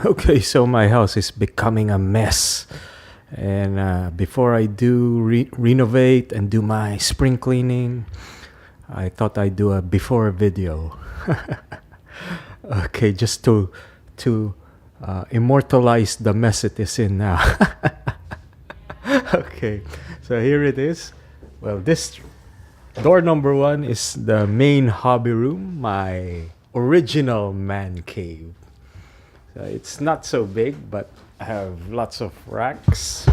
Okay, so my house is becoming a mess. And before I do renovate and do my spring cleaning, I thought I'd do a before video. Okay, just to immortalize the mess it is in now. Okay, so here it is. Well, this door number 1 is the main hobby room, my original man cave. So it's not so big, but I have lots of racks,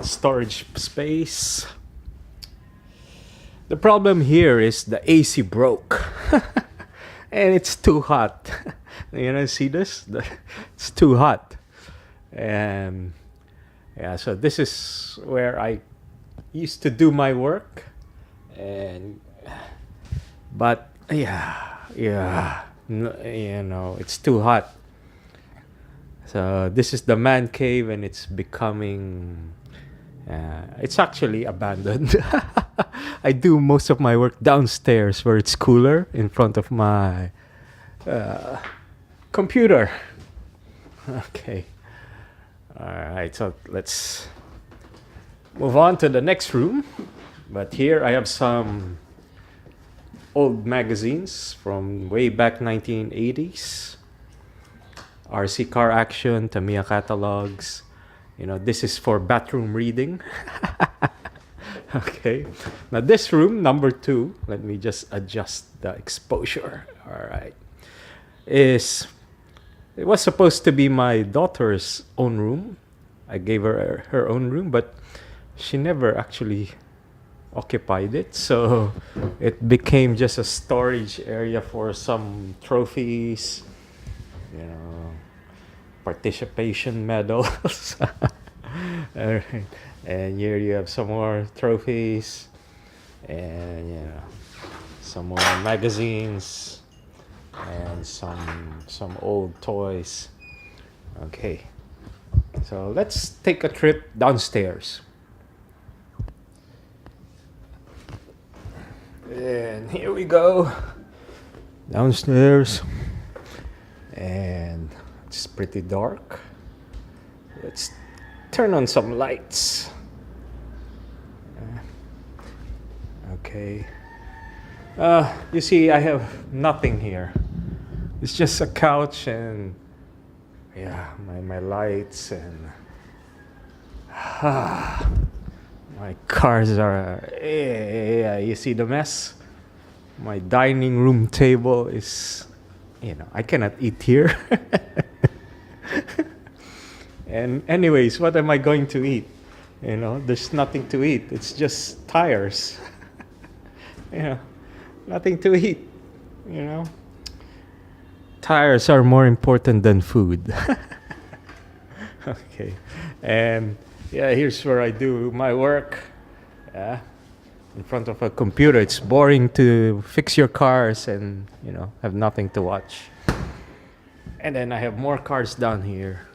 storage space. The problem here is the AC broke and it's too hot. See this? It's too hot. And yeah, so this is where I used to do my work. But it's too hot. So this is the man cave, and it's becoming it's actually abandoned. I do most of my work downstairs where it's cooler, in front of my computer. Okay, all right, so let's move on to the next room. But here I have some old magazines from way back 1980s. RC Car Action, Tamiya catalogs. This is for bathroom reading. Okay. Now this room, number 2, let me just adjust the exposure. All right. It was supposed to be my daughter's own room. I gave her her own room, but she never actually occupied it. So it became just a storage area for some trophies, participation medals. All right. And here you have some more trophies, and some more magazines, and some old toys. Okay, so let's take a trip downstairs. And here we go downstairs, and it's pretty dark. Let's turn on some lights. Okay. You see, I have nothing here. It's just a couch and my lights, and my cars are. You see the mess? My dining room table is. I cannot eat here. And anyways, what am I going to eat? There's nothing to eat. It's just tires. Nothing to eat. Tires are more important than food. Okay. And here's where I do my work. In front of a computer. It's boring to fix your cars and, have nothing to watch. And then I have more cars down here.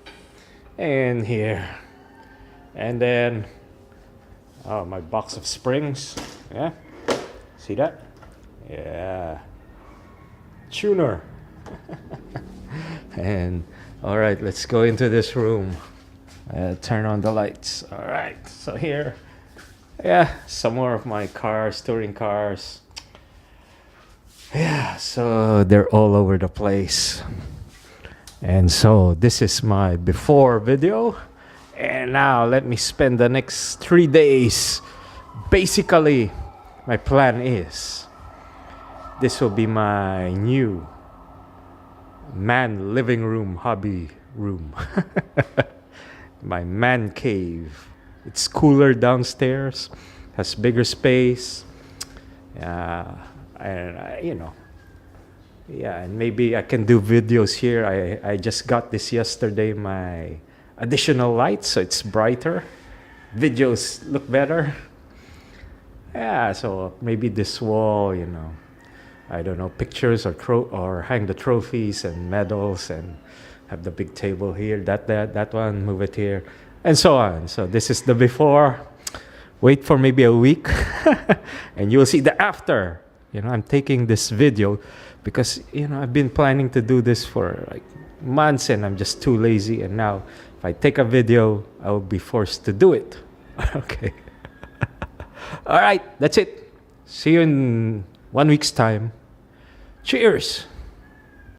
And here. And then my box of springs. Yeah. See that? Yeah. Tuner. And all right, let's go into this room. Turn on the lights. All right. So here, some more of my cars, touring cars. Yeah, so they're all over the place. And so this is my before video. And now let me spend the next 3 days. Basically, my plan is this will be my new man living room, hobby room. My man cave. It's cooler downstairs, has bigger space. And maybe I can do videos here. I just got this yesterday, my additional lights, so it's brighter. Videos look better. Yeah, so maybe this wall, I don't know, pictures or hang the trophies and medals, and have the big table here, that one, move it here, and so on. So this is the before. Wait for maybe a week and you'll see the after. I'm taking this video because I've been planning to do this for like months and I'm just too lazy, and now if I take a video I will be forced to do it. Okay. All right, that's it. See you in 1 week's time. Cheers.